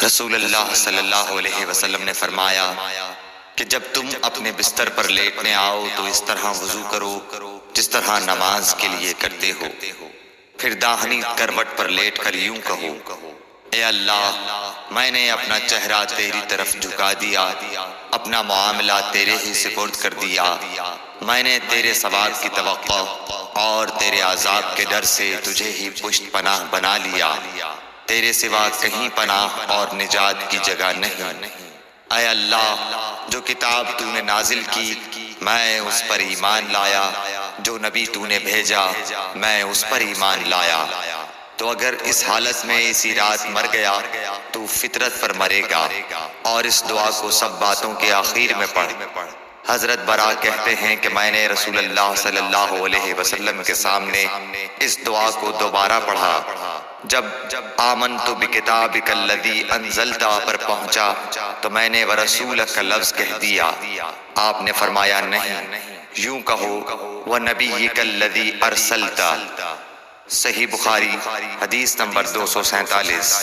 رسول اللہ صلی اللہ علیہ وسلم نے فرمایا کہ جب تم اپنے بستر پر لیٹنے آؤ تو اس طرح وضو کرو جس طرح نماز کے لیے کرتے ہو، پھر داہنی کروٹ پر لیٹ کر یوں کہو: اے اللہ، میں نے اپنا چہرہ تیری طرف جھکا دیا، اپنا معاملہ تیرے ہی سپرد کر دیا، میں نے تیرے ثواب کی توقع اور تیرے عذاب کے ڈر سے تجھے ہی پشت پناہ بنا لیا، تیرے سوا کہیں پناہ اور نجات کی جگہ نہیں۔ اے اللہ، جو کتاب تو نے نازل کی میں اس پر ایمان لایا، جو نبی تو نے بھیجا میں اس پر ایمان لایا، تو اگر اس حالت میں اسی رات مر گیا تو فطرت پر مرے گا، اور اس دعا کو سب باتوں کے آخر میں پڑھ۔ حضرت برا کہتے ہیں کہ میں نے رسول اللہ صلی اللہ علیہ وسلم کے سامنے اس دعا کو دوبارہ پڑھا۔ جب آمنت بکتابک الذی انزلت پر پہنچا تو میں نے ورسولک کا لفظ کہہ دیا۔ آپ نے فرمایا نہیں، یوں کہو ونبیک الذی ارسلت۔ صحیح بخاری حدیث نمبر 247۔